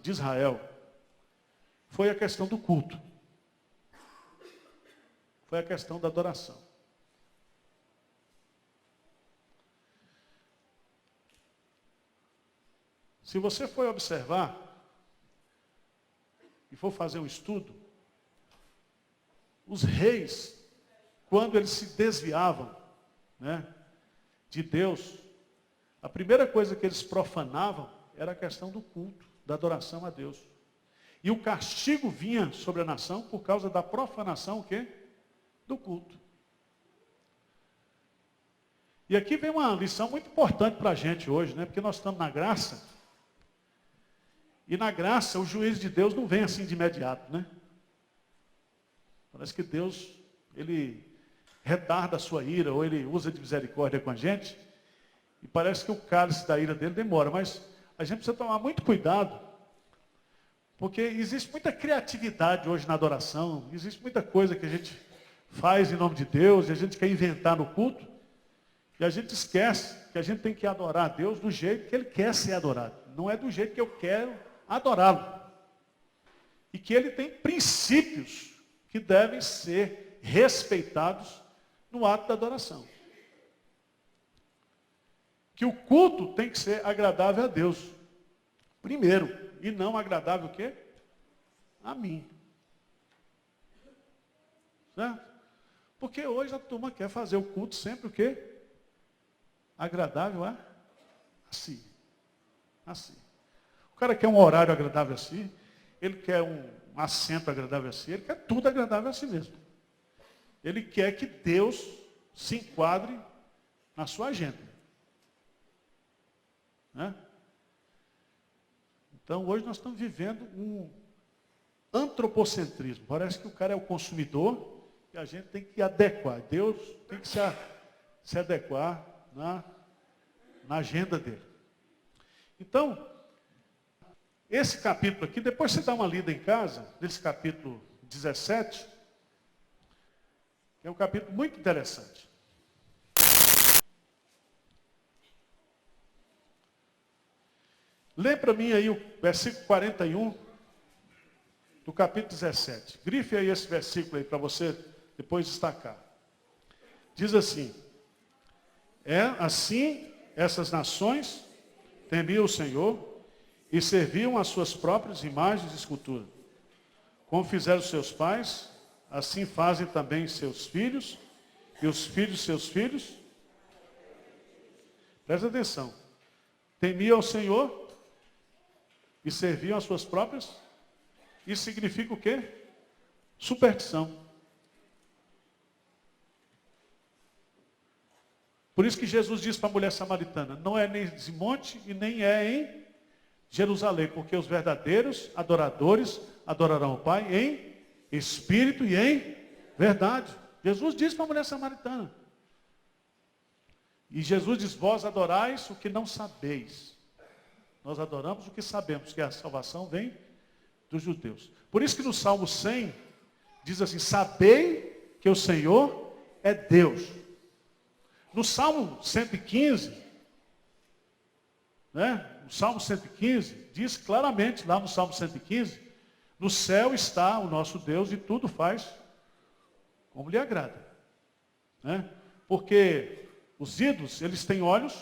de Israel foi a questão do culto. Foi a questão da adoração. Se você for observar e for fazer um estudo, os reis, quando eles se desviavam, né, de Deus, a primeira coisa que eles profanavam era a questão do culto, da adoração a Deus. E o castigo vinha sobre a nação por causa da profanação, o quê? Do culto. E aqui vem uma lição muito importante para a gente hoje, né? Porque nós estamos na graça. E na graça, o juízo de Deus não vem assim de imediato, né? Parece que Deus, ele retarda a sua ira, ou ele usa de misericórdia com a gente, e parece que o cálice da ira dele demora, mas a gente precisa tomar muito cuidado, porque existe muita criatividade hoje na adoração, existe muita coisa que a gente faz em nome de Deus, e a gente quer inventar no culto, e a gente esquece que a gente tem que adorar a Deus do jeito que Ele quer ser adorado, não é do jeito que eu quero adorá-lo. E que Ele tem princípios que devem ser respeitados no ato da adoração. Que o culto tem que ser agradável a Deus, primeiro, e não agradável o quê? A mim. Certo? Porque hoje a turma quer fazer o culto sempre o quê? Agradável a si. A si. O cara quer um horário agradável a si, ele quer um assento agradável a si, ele quer tudo agradável a si mesmo. Ele quer que Deus se enquadre na sua agenda. Né? Então, hoje nós estamos vivendo um antropocentrismo. Parece que o cara é o consumidor e a gente tem que adequar. Deus tem que se adequar na agenda dele. Então, esse capítulo aqui, depois você dá uma lida em casa, nesse capítulo 17, é um capítulo muito interessante. Lê para mim aí o versículo 41 do capítulo 17. Grife aí esse versículo aí para você depois destacar. Diz assim: assim essas nações temiam o Senhor e serviam as suas próprias imagens de escultura. Como fizeram seus pais, assim fazem também seus filhos, e os filhos de seus filhos. Presta atenção. Temiam ao Senhor e serviam as suas próprias. Isso significa o quê? Superstição. Por isso que Jesus disse para a mulher samaritana: não é nem em monte e nem é em Jerusalém, porque os verdadeiros adoradores adorarão o Pai em espírito e em verdade. Jesus disse para a mulher samaritana. E Jesus diz: vós adorais o que não sabeis. Nós adoramos o que sabemos, que a salvação vem dos judeus. Por isso que no Salmo 100, diz assim: sabei que o Senhor é Deus. No Salmo 115, né? O Salmo 115 diz claramente, lá no Salmo 115, no céu está o nosso Deus e tudo faz como lhe agrada. Né? Porque os ídolos, eles têm olhos,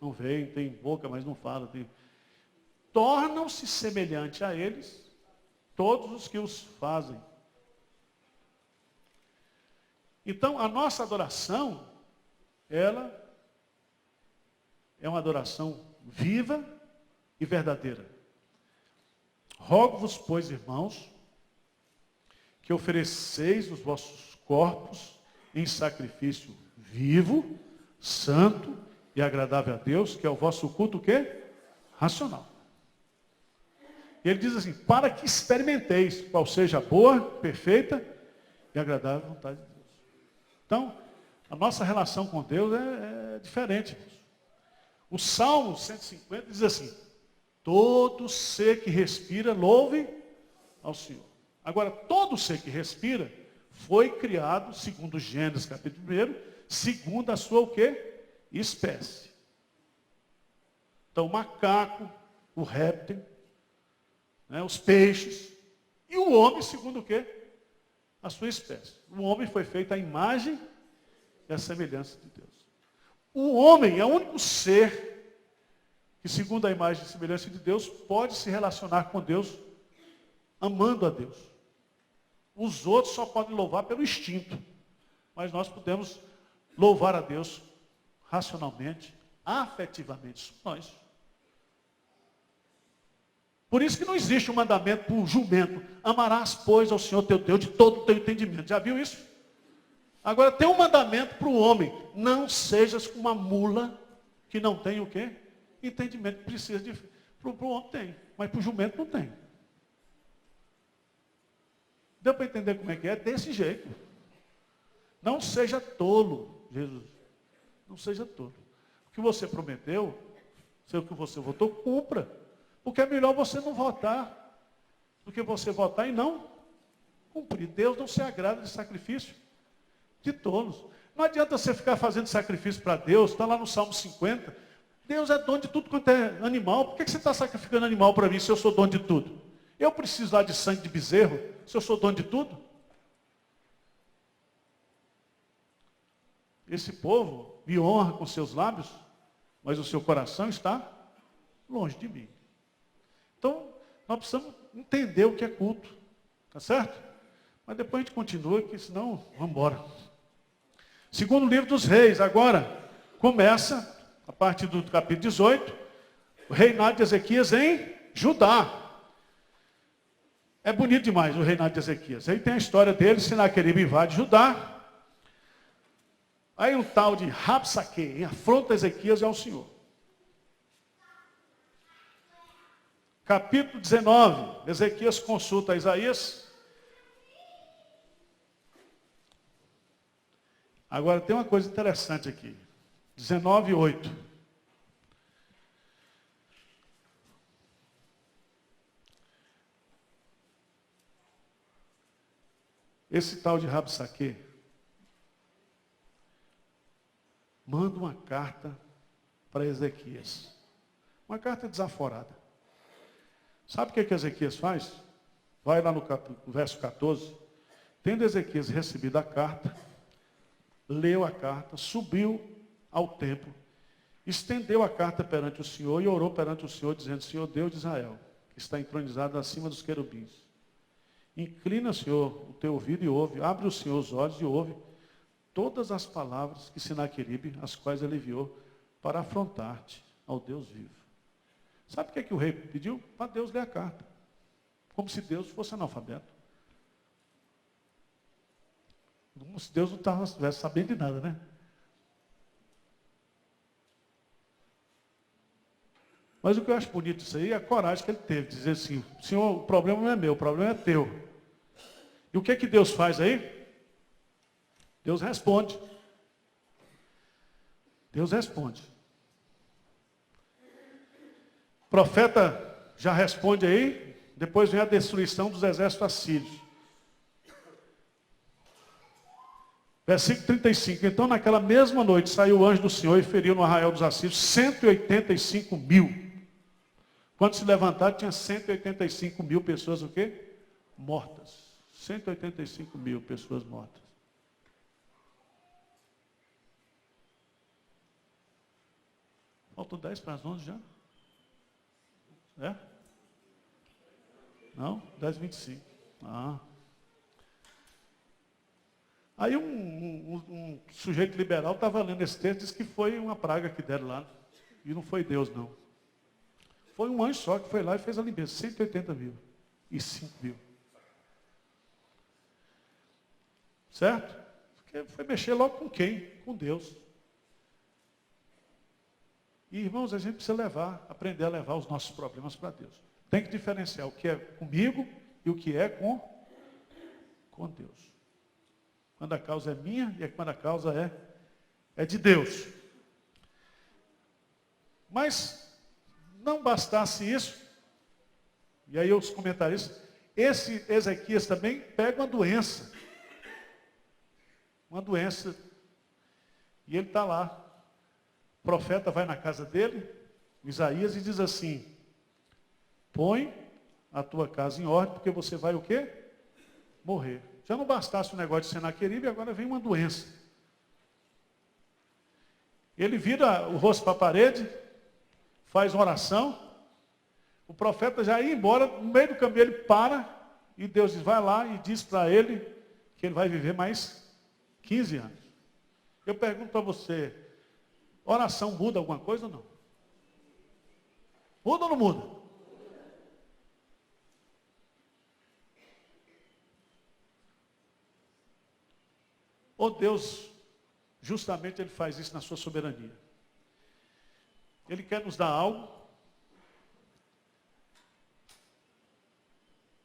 não veem, têm boca, mas não falam. Tornam-se semelhantes a eles todos os que os fazem. Então, a nossa adoração, ela é uma adoração viva e verdadeira. Rogo-vos, pois, irmãos, que ofereceis os vossos corpos em sacrifício vivo, santo e agradável a Deus, que é o vosso culto o quê? Racional. E ele diz assim: para que experimenteis qual seja a boa, perfeita e agradável vontade de Deus. Então, a nossa relação com Deus é diferente. O Salmo 150 diz assim: todo ser que respira, louve ao Senhor. Agora, todo ser que respira foi criado, segundo Gênesis capítulo 1, segundo a sua o quê? Espécie. Então, o macaco, o réptil, né, os peixes, e o homem, segundo o quê? A sua espécie. O homem foi feito à imagem e à semelhança de Deus. O homem é o único ser que, segundo a imagem e semelhança de Deus, pode se relacionar com Deus amando a Deus. Os outros só podem louvar pelo instinto. Mas nós podemos louvar a Deus racionalmente, afetivamente. Somos nós. Por isso que não existe um mandamento para o jumento: amarás, pois, ao Senhor teu Deus de todo o teu entendimento. Já viu isso? Agora tem um mandamento para o homem: não sejas como uma mula que não tem o quê? Entendimento. Precisa de. Para Para o homem tem, mas para o jumento não tem. Deu para entender como é que é? Desse jeito. Não seja tolo, Jesus. Não seja tolo. O que você prometeu, sei o que você votou, cumpra. Porque é melhor você não votar do que você votar e não cumprir. Deus não se agrada de sacrifício de tolos. Não adianta você ficar fazendo sacrifício para Deus, está lá no Salmo 50. Deus é dono de tudo quanto é animal. Por que você está sacrificando animal para mim se eu sou dono de tudo? Eu preciso lá de sangue de bezerro, se eu sou dono de tudo? Esse povo me honra com seus lábios, mas o seu coração está longe de mim. Então, nós precisamos entender o que é culto. Tá certo? Mas depois a gente continua, porque senão, vamos embora. Segundo livro dos reis, agora começa, a partir do capítulo 18, o reinado de Ezequias em Judá. É bonito demais o reinado de Ezequias. Aí tem a história dele, Senaqueribe invade Judá. Aí um tal de Rabsaque afronta Ezequias e ao Senhor. Capítulo 19, Ezequias consulta Isaías. Agora tem uma coisa interessante aqui. 19:8. Esse tal de Rabsaque manda uma carta para Ezequias. Uma carta desaforada. Sabe o que Ezequias faz? Vai lá no verso 14. Tendo Ezequias recebido a carta, leu a carta, subiu ao templo, estendeu a carta perante o Senhor e orou perante o Senhor, dizendo: Senhor Deus de Israel, que está entronizado acima dos querubins, inclina, Senhor, o teu ouvido e ouve, abre o Senhor os olhos e ouve todas as palavras que Senaqueribe, as quais ele enviou para afrontar-te ao Deus vivo. Sabe o que o rei pediu? Para Deus ler a carta. Como se Deus fosse analfabeto. Como se Deus não estivesse sabendo de nada, né? Mas o que eu acho bonito disso aí é a coragem que ele teve. Dizer assim: Senhor, o problema não é meu, o problema é teu. E o que Deus faz aí? Deus responde. Deus responde. O profeta já responde aí, depois vem a destruição dos exércitos assírios. Versículo 35. Então, naquela mesma noite, saiu o anjo do Senhor e feriu no arraial dos assírios 185.000. Quando se levantaram, tinha 185.000 pessoas o quê? Mortas. 185.000 pessoas mortas. Faltam 10 para as 11 já? É? Não? 10:25. Ah. Aí um sujeito liberal estava lendo esse texto e disse que foi uma praga que deram lá. E não foi Deus, não. Foi um anjo só que foi lá e fez a limpeza. 180.005.000. Certo? Porque foi mexer logo com quem? Com Deus. E, irmãos, a gente precisa aprender a levar os nossos problemas para Deus. Tem que diferenciar o que é comigo e o que é com Deus. Quando a causa é minha e quando a causa é de Deus. Mas não bastasse isso, e aí os comentaristas, esse Ezequias também pega uma doença. Uma doença. E ele está lá. O profeta vai na casa dele, Isaías, e diz assim: põe a tua casa em ordem, porque você vai o quê? Morrer. Já não bastasse o negócio de Senaqueribe, agora vem uma doença. Ele vira o rosto para a parede, faz uma oração, o profeta já ia embora, no meio do caminho ele para, e Deus diz: vai lá e diz para ele que ele vai viver mais 15 anos. Eu pergunto para você, oração muda alguma coisa ou não? Muda ou não muda? Ou Deus, justamente ele faz isso na sua soberania. Ele quer nos dar algo,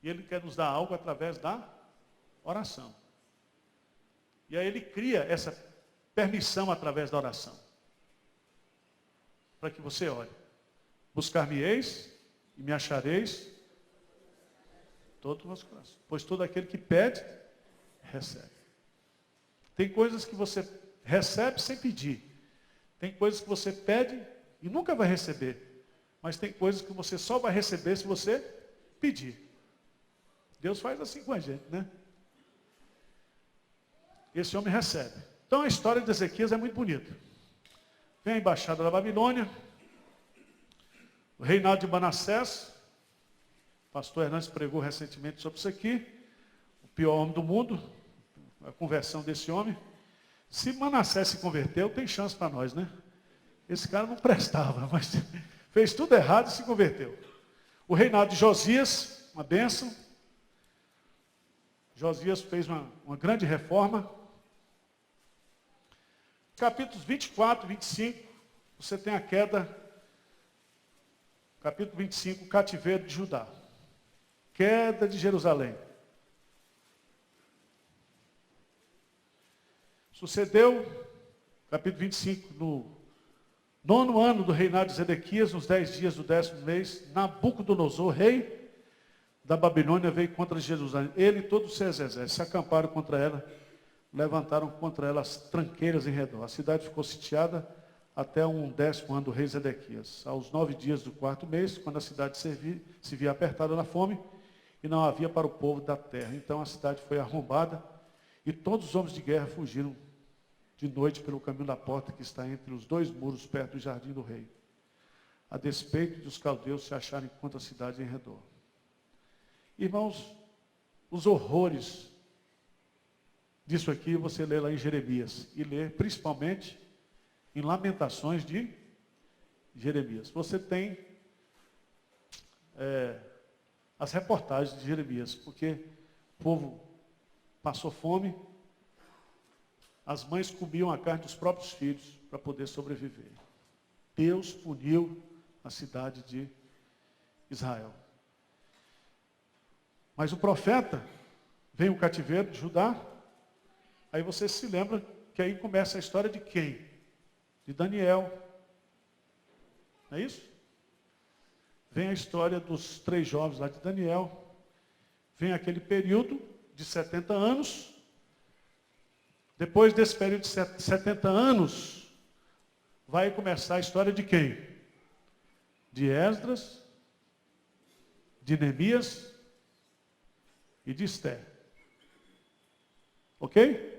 E Ele quer nos dar algo através da oração. E aí Ele cria essa permissão através da oração. Para que você ore. Buscar-me-eis e me achareis todo o vosso coração. Pois todo aquele que pede, recebe. Tem coisas que você recebe sem pedir. Tem coisas que você pede e nunca vai receber. Mas tem coisas que você só vai receber se você pedir. Deus faz assim com a gente, né? Esse homem recebe. Então a história de Ezequias é muito bonita. Vem a embaixada da Babilônia. O reinado de Manassés. O pastor Hernandes pregou recentemente sobre isso aqui. O pior homem do mundo. A conversão desse homem. Se Manassés se converteu, tem chance para nós, né? Esse cara não prestava, mas fez tudo errado e se converteu. O reinado de Josias, uma bênção. Josias fez uma grande reforma. Capítulos 24 e 25, você tem a queda. Capítulo 25, o cativeiro de Judá. Queda de Jerusalém. Sucedeu, capítulo 25, no 9º ano do reinado de Zedequias, nos 10 dias do 10º mês, Nabucodonosor, rei da Babilônia, veio contra Jerusalém. Ele e todos os seus exércitos se acamparam contra ela, levantaram contra ela as tranqueiras em redor. A cidade ficou sitiada até um 10º ano do rei Zedequias. Aos 9 dias do 4º mês, quando a cidade se via apertada na fome, e não havia para o povo da terra. Então a cidade foi arrombada, e todos os homens de guerra fugiram de noite pelo caminho da porta que está entre os 2 muros, perto do jardim do rei, a despeito de os caldeus se acharem contra a cidade em redor. Irmãos, os horrores disso aqui você lê lá em Jeremias, e lê principalmente em Lamentações de Jeremias. Você tem as reportagens de Jeremias, porque o povo passou fome, as mães comiam a carne dos próprios filhos para poder sobreviver. Deus puniu a cidade de Israel. Mas o profeta, vem o cativeiro de Judá, aí você se lembra que aí começa a história de quem? De Daniel. Não é isso? Vem a história dos 3 jovens lá de Daniel. Vem aquele período de 70 anos. Depois desse período de 70 anos, vai começar a história de quem? De Esdras, de Neemias e de Esther. Ok?